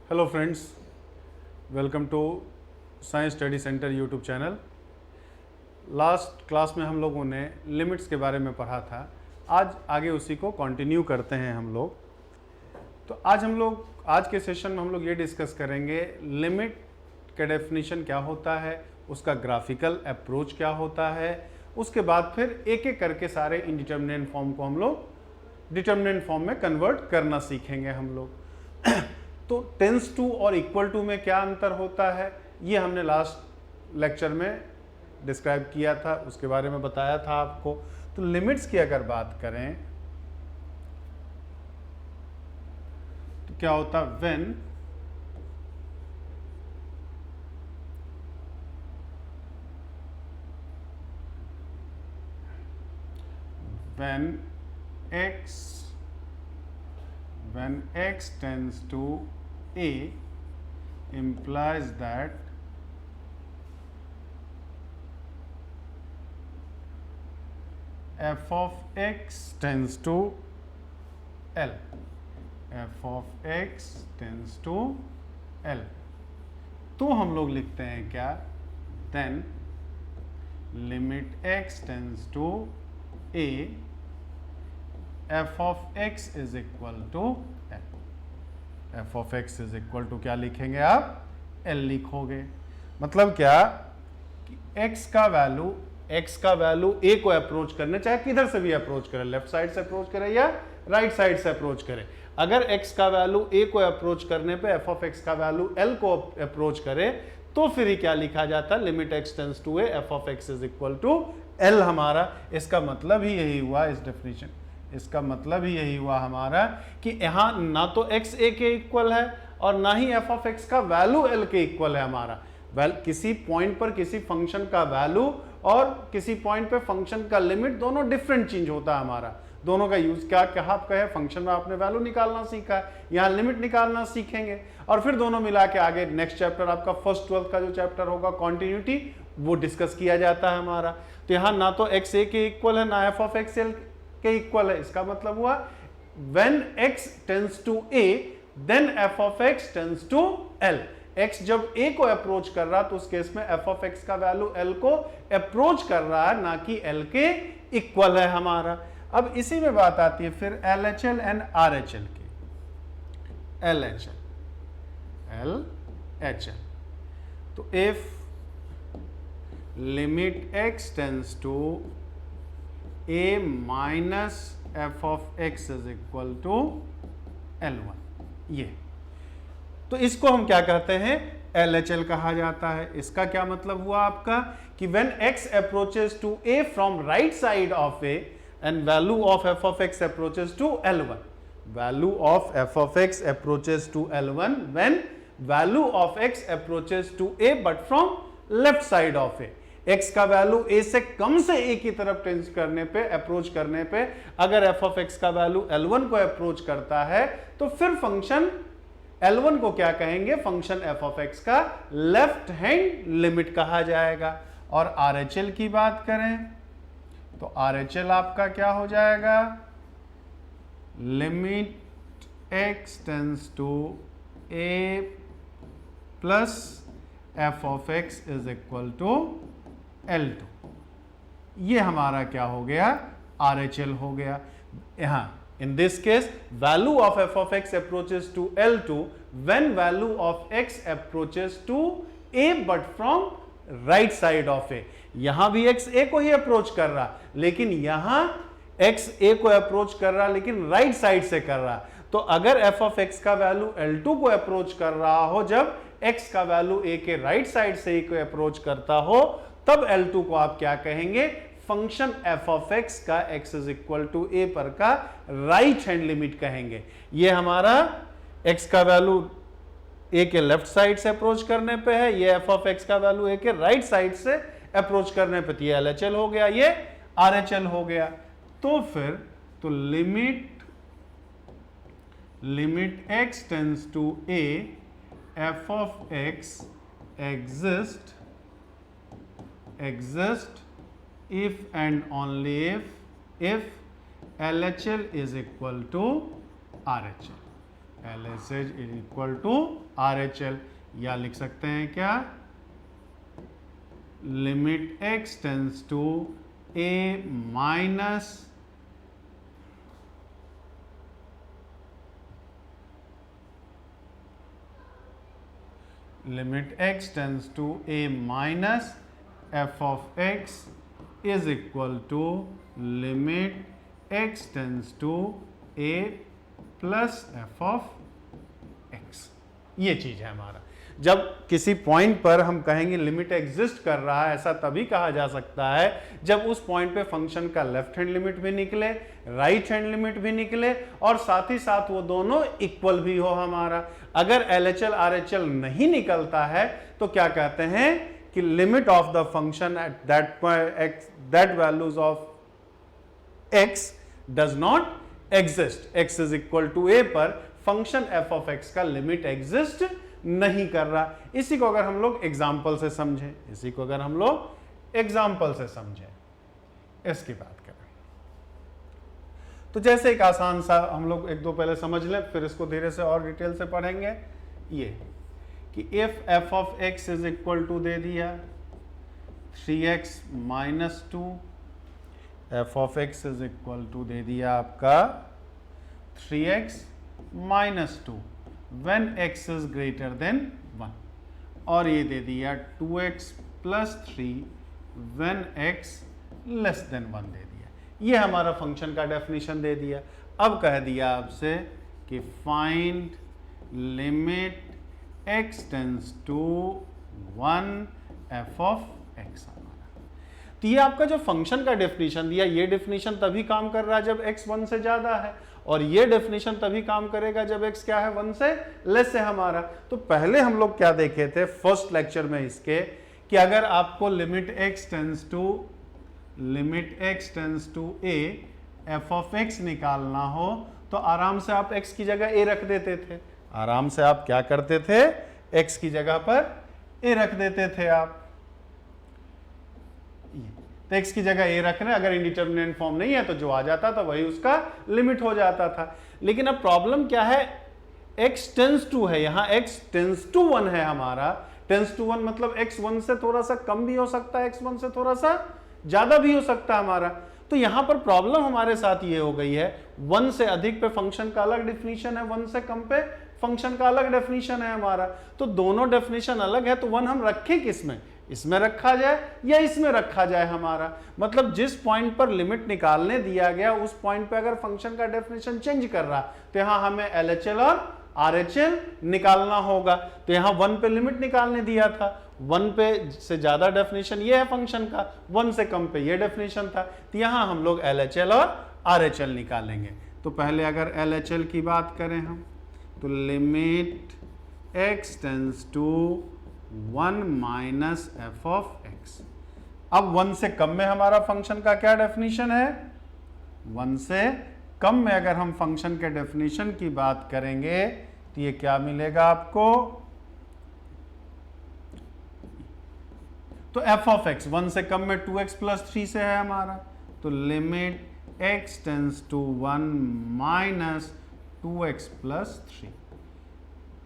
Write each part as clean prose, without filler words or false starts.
Hello friends, welcome to science study centre YouTube channel. Last class में हम लोगों ने लिमिट्स के बारे में पढ़ा था। आज आगे उसी को कंटिन्यू करते हैं हम लोग। तो आज के सेशन में हम लोग ये डिस्कस करेंगे लिमिट का डेफिनेशन क्या होता है, उसका ग्राफिकल अप्रोच क्या होता है। उसके बाद फिर एक एक करके सारे इनडिटर्मिनेंट फॉर्म को हम लोग डिटर्मिनेंट फॉर्म में कन्वर्ट करना सीखेंगे हम लोग। तो टेंस टू और इक्वल टू में क्या अंतर होता है, ये हमने लास्ट लेक्चर में डिस्क्राइब किया था, उसके बारे में बताया था आपको। तो लिमिट्स की अगर बात करें तो क्या होता है, when x tends to a implies that f of x tends to L. f of x tends to L. तो हम लोग लिखते हैं क्या, then limit x tends to a f of x is equal to L. f of x is equal to क्या लिखेंगे आप, L लिखोगे। मतलब क्या कि x का वैल्यू a को अप्रोच करने, चाहे किधर से भी अप्रोच करे, लेफ्ट साइड से अप्रोच करे या राइट साइड से अप्रोच करे। अगर x का वैल्यू a को अप्रोच करने पे f of x का वैल्यू L को अप्रोच करे तो फिर ही क्या लिखा जाता है, limit x tends to a f of x is equal to L हमारा। इसका मतलब ही यही हुआ, इस डेफिनेशन इसका मतलब ही यही हुआ हमारा कि यहाँ ना तो x a के इक्वल है और ना ही f of x का वैल्यू L के इक्वल है हमारा। किसी पॉइंट पर किसी फंक्शन का वैल्यू और किसी पॉइंट पे फंक्शन का लिमिट दोनों डिफरेंट चेंज होता है हमारा। दोनों का यूज क्या कहा आपका है, फंक्शन में आपने वैल्यू निकालना सीखा है, यहाँ लिमिट निकालना सीखेंगे और फिर दोनों मिला के आगे नेक्स्ट चैप्टर आपका फर्स्ट 12th का जो चैप्टर होगा कॉन्टिन्यूटी, वो डिस्कस किया जाता है हमारा। तो यहाँ ना तो x a के इक्वल है ना f of x L के इक्वल है। इसका मतलब हुआ when x tends to a then f of x tends to L. x जब a को अप्रोच कर रहा तो उस केस में f of x का वैल्यू L को अप्रोच कर रहा है, ना कि L के इक्वल है हमारा। अब इसी में बात आती है फिर LHL एंड RHL की। LHL तो if limit x tends to a minus f of x is equal to L1, ये तो इसको हम क्या कहते हैं, LHL कहा जाता है। इसका क्या मतलब हुआ आपका कि when x approaches to a from right side of a and value of f of x approaches to L1, value of f of x approaches to L1 when value of x approaches to a but from left side of a। x का value a से कम से a की तरफ tense करने पे, approach करने पे अगर f of x का वैल्यू L1 को अप्रोच करता है तो फिर फंक्शन L1 को क्या कहेंगे, फंक्शन f of x का लेफ्ट हैंड लिमिट कहा जाएगा। और RHL की बात करें तो RHL आपका क्या हो जाएगा, limit x tends to a plus f of x is equal to L2। ये हमारा क्या हो गया, RHL हो गया। यहां in this case value of f of x approaches to L2 when value of x approaches to a but from right side of a। यहां भी x a को ही अप्रोच कर रहा, लेकिन यहां x a को अप्रोच कर रहा लेकिन राइट साइड से कर रहा। तो अगर f of x का वैल्यू L2 को अप्रोच कर रहा हो, जब x का वैल्यू a के राइट साइड से को अप्रोच करता हो, तब L2 को आप क्या कहेंगे, फंक्शन f of x का x is equal to a पर का राइट हैंड लिमिट कहेंगे। ये हमारा x का वैल्यू a के लेफ्ट साइड से अप्रोच करने पे है, ये f of x का वैल्यू a के राइट साइड से अप्रोच करने पे, ये LHL हो गया, ये RHL हो गया। तो फिर तो limit x tends to a f of x exist if and only if LHL is equal to RHL। LHS is equal to RHL, या लिख सकते हैं क्या, limit x tends to a minus limit x tends to a minus f of x is equal to limit x tends to a plus f of x। ये चीज है हमारा। जब किसी पॉइंट पर हम कहेंगे लिमिट एग्जिस्ट कर रहा है, ऐसा तभी कहा जा सकता है जब उस पॉइंट पे फंक्शन का लेफ्ट हैंड लिमिट भी निकले, राइट हैंड लिमिट भी निकले, और साथ ही साथ वो दोनों इक्वल भी हो हमारा। अगर LHL RHL नहीं निकलता है तो क्या कहते हैं कि limit of the function at that values of x does not exist. x is equal to a पर फंक्शन f ऑफ x का लिमिट एग्जिस्ट नहीं कर रहा। इसी को अगर हम लोग एग्जाम्पल से समझें, इसकी बात करें तो जैसे एक आसान सा हम लोग एक दो पहले समझ लें, फिर इसको धीरे से और डिटेल से पढ़ेंगे। ये कि if f of x is equal to दे दिया 3x minus 2, f of x is equal to दे दिया आपका 3x minus 2 when x is greater than 1, और ये दे दिया 2x plus 3 when x less than 1 दे दिया। ये हमारा फंक्शन का डेफिनेशन दे दिया। अब कह दिया आपसे कि find limit x tends to 1 f of x हमारा। तो ये आपका जो फंक्शन का डेफिनेशन दिया, ये डेफिनेशन तभी काम कर रहा है जब x 1 से ज्यादा है, और ये डेफिनेशन तभी काम करेगा जब x क्या है 1 से लेस है हमारा। तो पहले हम लोग क्या देखे थे फर्स्ट लेक्चर में इसके, कि अगर आपको limit x tends to a f of x निकालना हो तो आराम से आप x की जगह a रख देते थे। आराम से आप क्या करते थे, x की जगह पर a रख देते थे आप। तो x की जगह a रख रहे, अगर इंडिटरमिनेंट फॉर्म नहीं है तो जो आ जाता था वही उसका लिमिट हो जाता था। लेकिन अब प्रॉब्लम क्या है, x टेंस टू है, यहाँ x टेंस टू 1 है हमारा। टेंस टू 1 मतलब x 1 से थोड़ा सा कम भी हो सकता है, x 1 से थोड़ा सा ज्यादा भी हो सकता है हमारा। तो यहां पर प्रॉब्लम हमारे साथ ये हो गई है, 1 से अधिक पे फंक्शन का अलग डेफिनेशन है, 1 से कम पे फंक्शन का अलग डेफिनेशन है हमारा। तो दोनों डेफिनेशन अलग है, तो 1 हम रखें किसमें, इसमें रखा जाए या इसमें रखा जाए हमारा। मतलब जिस पॉइंट पर लिमिट निकालने दिया गया उस पॉइंट पे अगर फंक्शन का डेफिनेशन चेंज कर रहा तो यहां हमें LHL और RHL निकालना होगा। तो यहां 1 पे लिमिट निकालने दिया था, 1 पे से ज्यादा डेफिनेशन ये है फंक्शन का, 1 से कम पे ये डेफिनेशन था। तो यहां हम लोग LHL और RHL निकालेंगे। तो पहले अगर LHL की बात करें हम, तो limit x tends to 1 minus f of x। अब 1 से कम में हमारा फंक्शन का क्या डेफिनेशन है, 1 से कम में अगर हम फंक्शन के डेफिनेशन की बात करेंगे तो ये क्या मिलेगा आपको, तो f ऑफ x 1 से कम में 2x प्लस 3 से है हमारा। तो limit x tends to 1 minus 2x plus 3,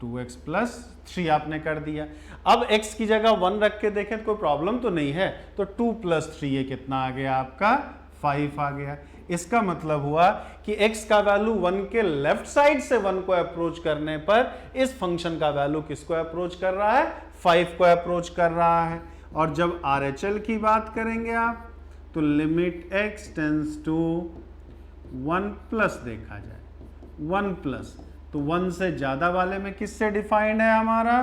2x plus 3 आपने कर दिया। अब x की जगह 1 रख के देखें तो कोई प्रॉब्लम तो नहीं है। तो 2 प्लस 3 ये कितना आ गया आपका, 5 आ गया। इसका मतलब हुआ कि x का वैल्यू 1 के लेफ्ट साइड से 1 को अप्रोच करने पर इस फंक्शन का वैल्यू किसको अप्रोच कर रहा है, 5 को अप्रोच कर रहा है। और जब RHL की बात करेंगे आप, तो limit x tends to 1 plus देखा जाए, 1 प्लस, तो 1 से ज्यादा वाले में किससे डिफाइंड है हमारा,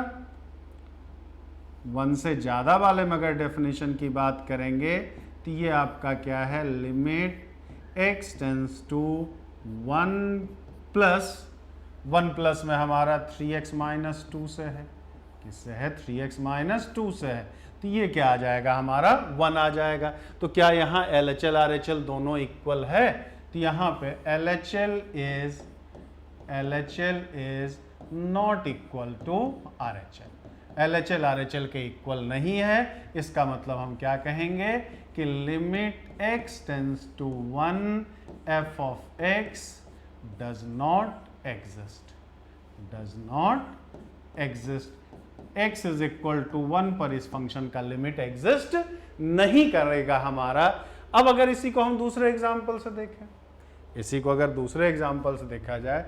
1 से ज्यादा वाले में अगर डेफिनेशन की बात करेंगे तो ये आपका क्या है, limit x tends to 1 plus, 1 plus में हमारा 3x माइनस 2 से है, किससे है, 3x माइनस 2 से है। तो ये क्या आ जाएगा हमारा, 1 आ जाएगा। तो क्या यहाँ LHL RHL दोनों इक्वल है, तो यहाँ पे LHL is not equal to RHL, LHL RHL के इक्वल नहीं है। इसका मतलब हम क्या कहेंगे कि limit x tends to 1 f of x does not exist, does not exist. x is equal to 1 पर इस फंक्शन का लिमिट एग्जिस्ट नहीं करेगा हमारा। अब अगर इसी को हम दूसरे एग्जाम्पल से देखें, इसी को अगर दूसरे एग्जाम्पल से देखा जाए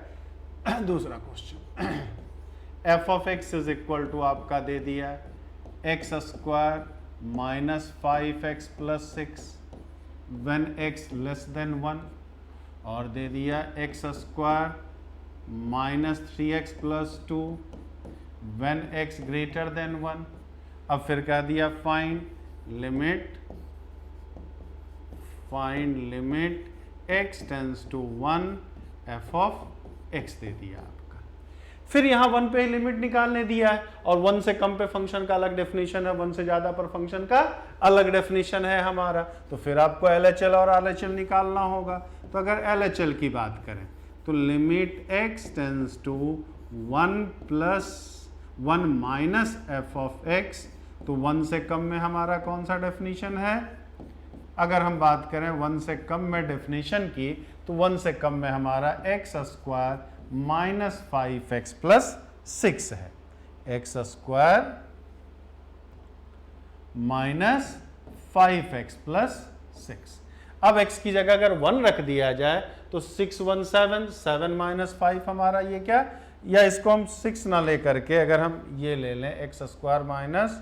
दूसरा question, f of x is equal to आपका दे दिया x square minus 5x plus 6 when x less than 1, और दे दिया x square minus 3x plus 2 when x greater than 1। अब फिर कह दिया find limit x tends to 1 f of x दे दिया आपका। फिर यहां 1 पे लिमिट निकालने दिया है, और 1 से कम पे फंक्शन का अलग डेफिनेशन है, 1 से ज्यादा पर फंक्शन का अलग डेफिनेशन है हमारा। तो फिर आपको LHL और RHL निकालना होगा। तो अगर LHL की बात करें तो limit x tends to 1 plus 1 minus f of x, तो 1 से कम में हमारा कौन सा डेफिनेशन है? अगर हम बात करें 1 से कम में डेफिनेशन की, तो 1 से कम में हमारा x square minus 5x plus 6 है। X square minus 5x plus 6। अब x की जगह अगर 1 रख दिया जाए तो 6 1 7, 7 माइनस 5 हमारा ये क्या, या इसको हम 6 ना लेकर के अगर हम ये ले लें एक्स स्क्वायर माइनस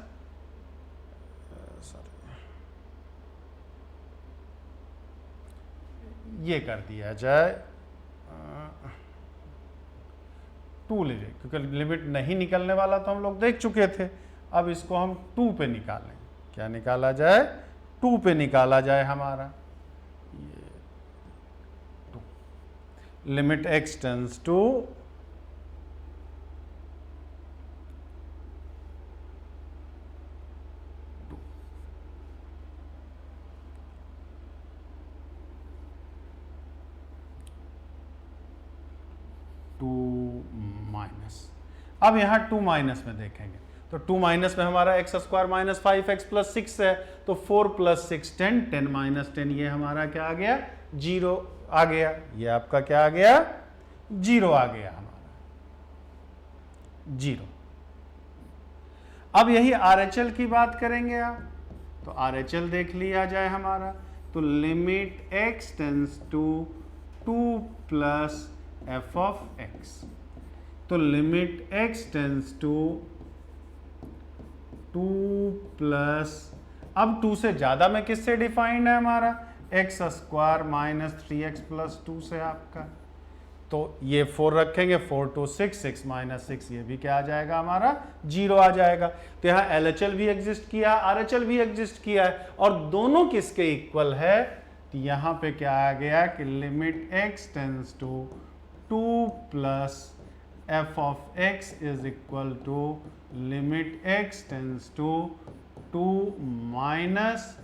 ये कर दिया जाए 2 ले जाए, क्योंकि लिमिट नहीं निकलने वाला तो हम लोग देख चुके थे। अब इसको हम 2 पे निकालें, क्या निकाला जाए? 2 पे निकाला जाए हमारा ये 2। Limit x tends to 2 minus. अब यहाँ 2 माइनस में देखेंगे तो 2 माइनस में हमारा x square minus 5x plus 6 है, तो 4 प्लस 6 10, 10 माइनस 10 ये हमारा क्या आ गया? 0 आ गया। ये आपका क्या आ गया? 0 आ गया हमारा 0। अब यही RHL की बात करेंगे आप, तो RHL देख लिया जाए हमारा, तो limit x tends to 2 plus f of x, तो limit x tends to 2 plus, अब 2 से ज्यादा में किससे डिफाइंड है हमारा? X square minus 3x plus 2 से आपका। तो ये 4 रखेंगे, 4 to 6, 6 माइनस 6, ये भी क्या आ जाएगा हमारा? 0 आ जाएगा। तो यहाँ LHL भी एग्जिस्ट किया, RHL भी एग्जिस्ट किया है, और दोनों किसके इक्वल है? तो यहाँ पे क्या आ गया कि limit x tends to 2 plus f of x is equal to limit x tends to 2 minus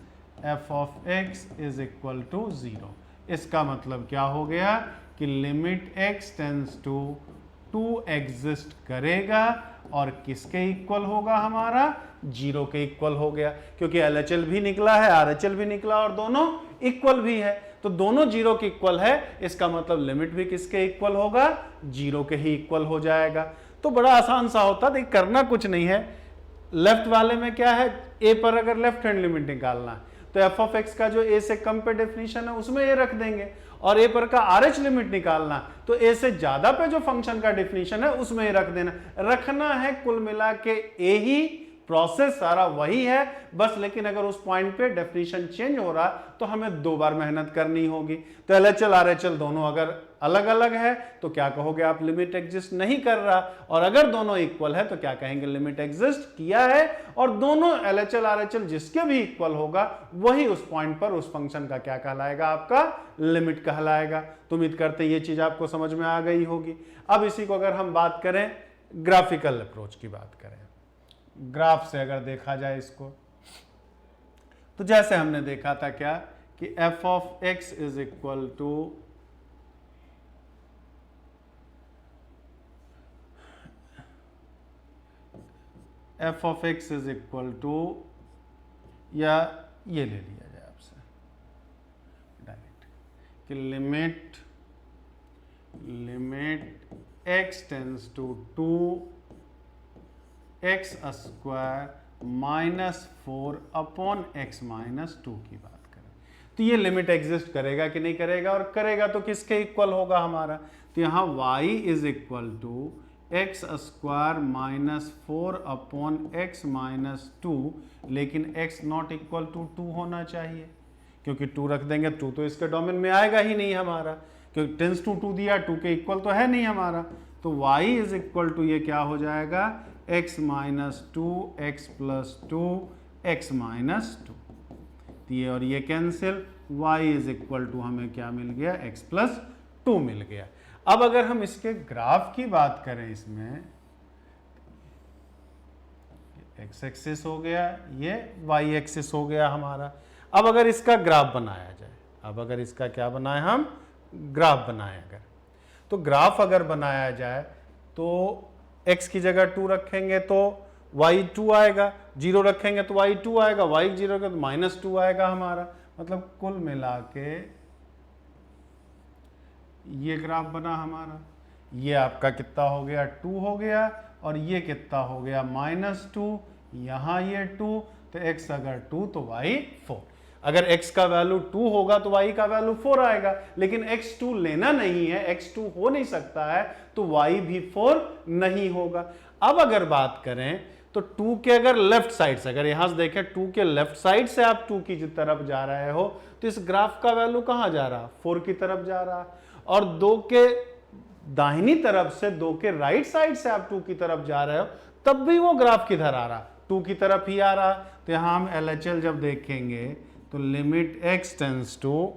f of x is equal to 0। इसका मतलब क्या हो गया कि limit x tends to 2 exist करेगा और किसके इक्वल होगा हमारा? 0 के इक्वल हो गया, क्योंकि LHL भी निकला है, RHL भी निकला, और दोनों इक्वल भी है। तो दोनों 0 के इक्वल है, इसका मतलब लिमिट भी किसके इक्वल होगा? 0 के ही इक्वल हो जाएगा। तो बड़ा आसान सा होता है, करना कुछ नहीं है। लेफ्ट वाले में क्या है? a पर अगर लेफ्ट हैंड लिमिट निकालना है तो f ऑफ x का जो a से कम पे डेफिनेशन है उसमें a रख देंगे, और a पर का RH लिमिट निकालना तो a से ज्यादा पे जो फंक्शन का डेफिनेशन है उसमें a रख देना। रखना है कुल मिला के a ही, प्रोसेस सारा वही है बस, लेकिन अगर उस पॉइंट पे डेफिनेशन चेंज हो रहा तो हमें 2 बार मेहनत करनी होगी। तो LHL RHL दोनों अगर अलग अलग है तो क्या कहोगे आप? लिमिट एग्जिस्ट नहीं कर रहा। और अगर दोनों इक्वल है तो क्या कहेंगे? लिमिट एग्जिस्ट किया है। और दोनों LHL RHL जिसके भी इक्वल होगा वही उस पॉइंट पर उस फंक्शन का क्या कहलाएगा? आपका लिमिट कहलाएगा। तो उम्मीद करते ये चीज आपको समझ में आ गई होगी। अब इसी को अगर हम बात करें ग्राफिकल अप्रोच की बात करें, ग्राफ से अगर देखा जाए इसको, तो जैसे हमने देखा था क्या कि f of x is equal to f of x is equal to, या ये ले लिया जाए आपसे डायरेक्ट कि limit x tends to 2x square minus 4 upon x minus 2 की बात करें तो ये लिमिट एग्जिस्ट करेगा कि नहीं करेगा, और करेगा तो किसके इक्वल होगा हमारा, तो यहाँ y is equal to x square minus 4 upon x minus 2, लेकिन x नॉट इक्वल टू 2 होना चाहिए, क्योंकि 2 रख देंगे 2 तो इसके डोमेन में आएगा ही नहीं हमारा, क्योंकि टेंस टू 2 दिया, 2 के इक्वल तो है नहीं हमारा, तो y इज इक्वल टू ये क्या हो जाएगा x minus 2 x plus 2 x minus 2, तो ये और ये cancel, y is equal to हमें क्या मिल गया x प्लस 2 मिल गया। अब अगर हम इसके ग्राफ की बात करें, इसमें x एक्सिस हो गया, ये y एक्सिस हो गया हमारा। अब अगर इसका ग्राफ बनाया जाए, अब अगर इसका क्या बनाए, हम ग्राफ बनाए अगर, तो ग्राफ अगर बनाया जाए तो x की जगह 2 रखेंगे तो y 2 आएगा, 0 रखेंगे तो y 2 आएगा, y 0 रखेंगे तो माइनस 2 आएगा हमारा, मतलब कुल मिला के ये ग्राफ बना हमारा। ये आपका कितना हो गया 2 हो गया, और ये कितना हो गया माइनस 2, यहाँ ये 2, तो x अगर 2 तो y 4। अगर x का वैल्यू 2 होगा तो y का वैल्यू 4 आएगा, लेकिन x 2 लेना नहीं है, x 2 हो नहीं सकता है, तो y भी 4 नहीं होगा। अब अगर बात करें तो 2 के अगर लेफ्ट साइड से, अगर यहां से देखें 2 के लेफ्ट साइड से आप 2 की तरफ जा रहे हो, तो इस ग्राफ का वैल्यू कहां जा रहा है, 4 की तरफ जा रहा है, और 2 के दाहिनी तरफ से, 2 के राइट साइड से आप 2 की तरफ जा रहे हो, तब भी वो ग्राफ किधर आ रहा, 2 की तरफ ही आ रहा। तो यहां हम LHL जब देखेंगे तो limit x tends to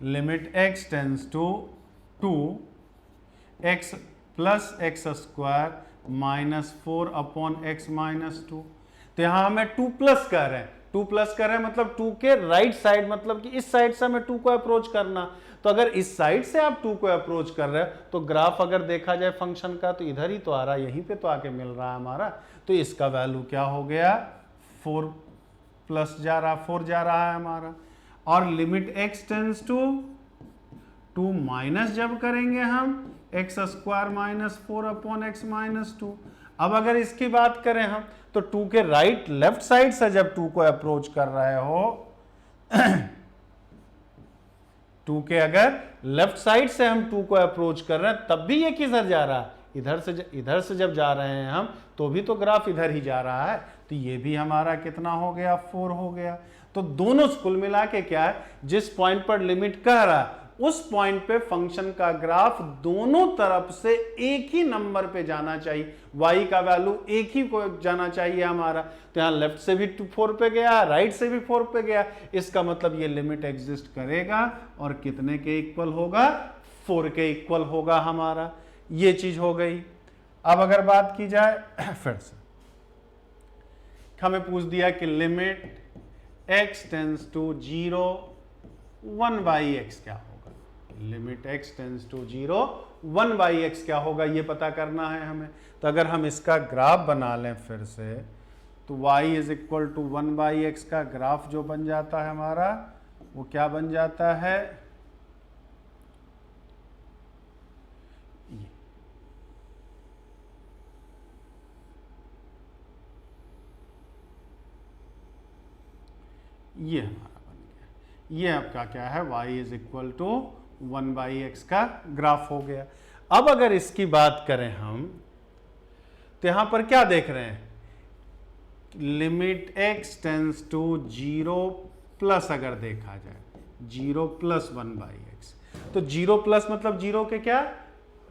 limit x tends to 2x plus x square minus 4 upon x minus 2, तो यहां हमें 2 प्लस कर रहे हैं, 2 प्लस कर रहे हैं मतलब 2 के राइट साइड, मतलब कि इस साइड से हमें 2 को अप्रोच करना, तो अगर इस साइड से आप 2 को अप्रोच कर रहे हो तो ग्राफ अगर देखा जाए फंक्शन का तो इधर ही तो आ रहा है, यहीं पे तो आके मिल रहा है हमारा, तो इसका वैल्यू क्या हो गया 4 प्लस जा रहा, 4 जा रहा है हमारा। और limit x tends to 2 minus जब करेंगे हम x square minus 4 upon x minus 2। अब अगर इसकी बात करें हम तो 2 के राइट लेफ्ट साइड से जब 2 को अप्रोच कर रहे हो 2 के अगर लेफ्ट साइड से हम 2 को अप्रोच कर रहे हैं, तब भी ये किधर जा रहा है, इधर से जब जा रहे हैं हम तो भी तो ग्राफ इधर ही जा रहा है, तो ये भी हमारा कितना हो गया 4 हो गया। तो दोनों कुल मिला के क्या है, जिस पॉइंट पर लिमिट कह रहा है उस पॉइंट पे फंक्शन का ग्राफ दोनों तरफ से एक ही नंबर पे जाना चाहिए, y का वैल्यू एक ही को जाना चाहिए हमारा, तो यहां लेफ्ट से भी 4 पे गया, राइट से भी 4 पे गया, इसका मतलब ये लिमिट एग्जिस्ट करेगा और कितने के इक्वल होगा, 4 के इक्वल होगा हमारा। ये चीज हो गई। अब अगर बात की जाए फिर से हमें पूछ दिया कि limit x tends to 0 1 by x क्या होगा, limit x tends to 0 1 by x क्या होगा ये पता करना है हमें। तो अगर हम इसका ग्राफ बना लें फिर से, तो y is equal to 1 by x का ग्राफ जो बन जाता है हमारा वो क्या बन जाता है, ये हमारा बन गया, ये आपका क्या है y is equal to 1 by x का ग्राफ हो गया। अब अगर इसकी बात करें हम तो यहां पर क्या देख रहे हैं, limit x tends to 0 plus, अगर देखा जाए 0 प्लस 1 बाई एक्स, तो 0 प्लस मतलब 0 के क्या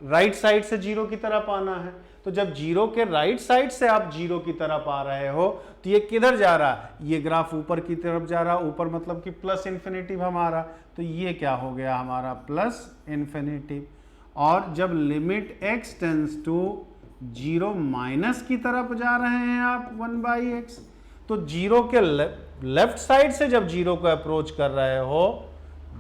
राइट साइड से 0 की तरफ आना है, तो जब 0 के राइट साइड से आप 0 की तरफ आ रहे हो तो ये किधर जा रहा है, ये ग्राफ ऊपर की तरफ जा रहा है, ऊपर मतलब कि प्लस इन्फिनिटिव हमारा, तो ये क्या हो गया हमारा प्लस इन्फिनिटिव। और जब limit x tends to 0 minus की तरफ जा रहे हैं आप 1 बाई एक्स, तो 0 के लेफ्ट साइड से जब 0 को अप्रोच कर रहे हो,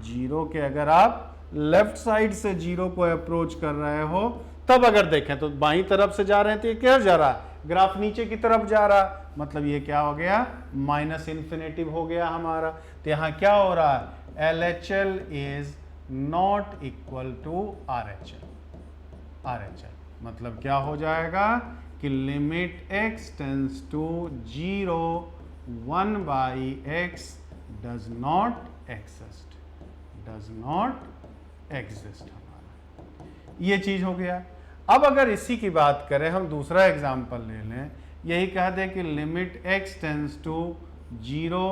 0 के अगर आप लेफ्ट साइड से 0 को अप्रोच कर रहे हो, तब अगर देखें तो बाईं तरफ से जा रहे हैं तो ये क्या जा रहा है, ग्राफ नीचे की तरफ जा रहा, मतलब ये क्या हो गया माइनस इन्फिनिटिव हो गया हमारा। तो यहाँ क्या हो रहा है, LHL is not equal to RHL। मतलब क्या हो जाएगा कि limit x tends to 0 1 by x does not exist हमारा। ये चीज हो गया। अब अगर इसी की बात करें, हम दूसरा एग्जांपल ले लें, यही कह दें कि limit x tends to 0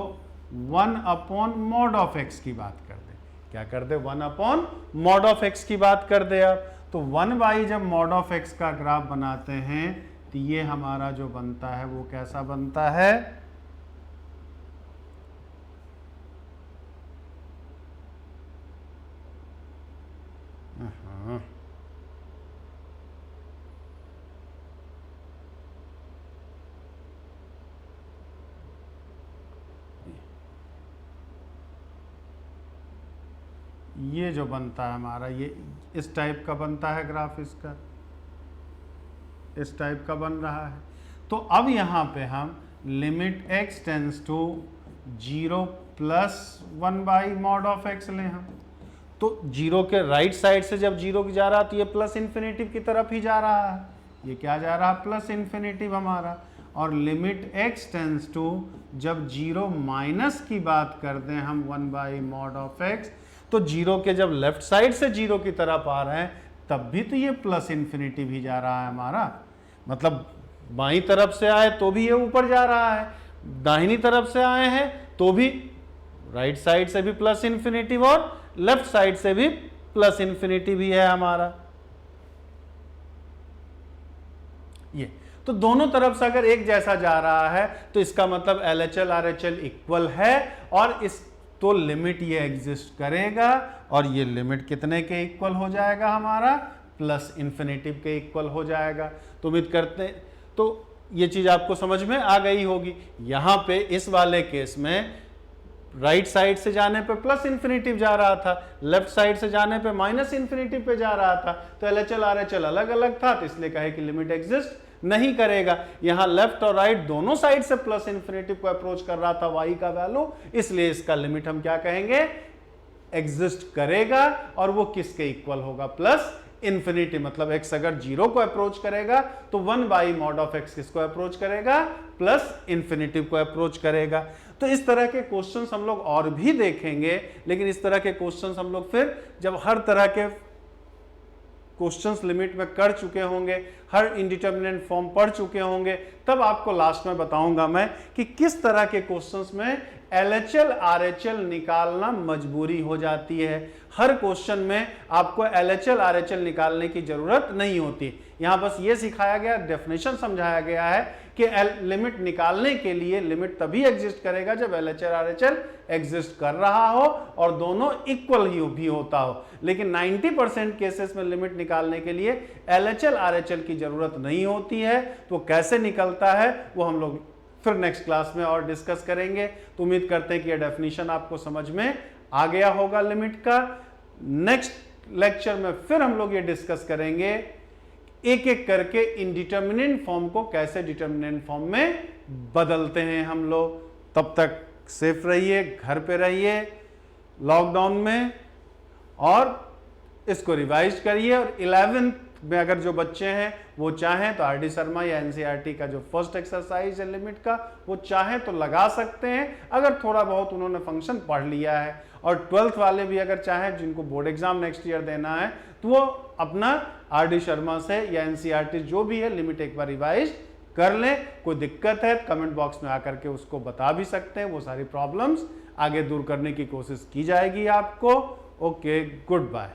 1 upon mod of x की बात कर दे। क्या कर दे? 1 अपॉन मॉड ऑफ x की बात कर दे। आप तो 1 बाई जब मॉड ऑफ x का ग्राफ बनाते हैं तो ये हमारा जो बनता है वो कैसा बनता है? ये जो बनता है हमारा, ये इस टाइप का बनता है ग्राफ, इसका इस टाइप का बन रहा है। तो अब यहाँ पे हम limit x tends to 0 plus 1 by mod of x लें हम। तो 0 के राइट साइड से जब 0 की जा रहा तो ये प्लस इन्फिनेटिव की तरफ ही जा रहा है। ये क्या जा रहा है? प्लस इन्फिनेटिव हमारा। और लिमिट x टेंस टू जब 0 माइनस की बात कर दें हम 1 बाई मॉड ऑफ x, तो 0 के जब लेफ्ट साइड से 0 की तरफ आ रहे हैं तब भी तो ये प्लस इन्फिनिटिव ही जा रहा है हमारा। मतलब बाईं तरफ से आए तो भी ये ऊपर जा रहा है, दाहिनी तरफ से आए हैं तो भी राइट साइड से भी प्लस इन्फिनिटिव और लेफ्ट साइड से भी प्लस इन्फिनिटिव ही है हमारा। ये तो दोनों तरफ से अगर एक जैसा जा रहा है तो इसका मतलब LHL RHL इक्वल है, और इस तो लिमिट ये एग्जिस्ट करेगा, और ये लिमिट कितने के इक्वल हो जाएगा हमारा? प्लस इन्फिनेटिव के इक्वल हो जाएगा। तो उम्मीद करते हैं तो ये चीज आपको समझ में आ गई होगी। यहां पे इस वाले केस में राइट साइड से जाने पे प्लस इन्फिनेटिव जा रहा था, लेफ्ट साइड से जाने पे माइनस इन्फिनेटिव पे जा रहा था, तो LHL RHL अलग अलग था, तो इसलिए कहे कि लिमिट एग्जिस्ट नहीं करेगा। यहां लेफ्ट और राइट दोनों साइड से प्लस इन्फिनेटिव को अप्रोच कर रहा था y का वैल्यू, इसलिए इसका लिमिट हम क्या कहेंगे? एग्जिस्ट करेगा। और वो किसके इक्वल होगा? Plus infinity. मतलब x अगर 0 को अप्रोच करेगा तो 1 बाई मॉड ऑफ x किसको अप्रोच करेगा? प्लस इन्फिनिटिव को अप्रोच करेगा। तो इस तरह के क्वेश्चंस हम लोग और भी देखेंगे, लेकिन इस तरह के क्वेश्चंस हम लोग फिर जब हर तरह के क्वेश्चंस लिमिट में कर चुके होंगे, हर इंडिटरमिनेंट फॉर्म पढ़ चुके होंगे, तब आपको लास्ट में बताऊंगा मैं कि किस तरह के क्वेश्चंस में LHL RHL निकालना मजबूरी हो जाती है। हर क्वेश्चन में आपको LHL RHL निकालने की जरूरत नहीं होती। यहां बस ये सिखाया गया, डेफिनेशन समझाया गया है कि लिमिट निकालने के लिए लिमिट तभी एग्जिस्ट करेगा जब LHL RHL एग्जिस्ट कर रहा हो और दोनों इक्वल ही भी होता हो। लेकिन 90% केसेस में लिमिट निकालने के लिए LHL RHL की जरूरत नहीं होती है। तो कैसे निकलता है वो हम लोग फिर नेक्स्ट क्लास में और डिस्कस करेंगे। तो उम्मीद करते हैं कि यह डेफिनेशन आपको समझ में आ गया होगा लिमिट का। नेक्स्ट लेक्चर में फिर हम लोग ये डिस्कस करेंगे एक एक करके इंडिटरमिनेंट फॉर्म को कैसे डिटरमिनेंट फॉर्म में बदलते हैं हम लोग। तब तक सेफ रहिए, घर पे रहिए लॉकडाउन में, और इसको रिवाइज करिए। और 11th में अगर जो बच्चे हैं वो चाहें तो RD शर्मा या NCERT का जो फर्स्ट एक्सरसाइज है लिमिट का, वो चाहें तो लगा सकते हैं अगर थोड़ा बहुत उन्होंने फंक्शन पढ़ लिया है। और 12th वाले भी अगर चाहें, जिनको बोर्ड एग्जाम नेक्स्ट ईयर देना है, तो वो अपना RD शर्मा से या NCERT जो भी है लिमिट एक बार रिवाइज कर लें। कोई दिक्कत है कमेंट बॉक्स में आकर के उसको बता भी सकते हैं। वो सारी प्रॉब्लम्स आगे दूर करने की कोशिश की जाएगी आपको। Okay, good bye.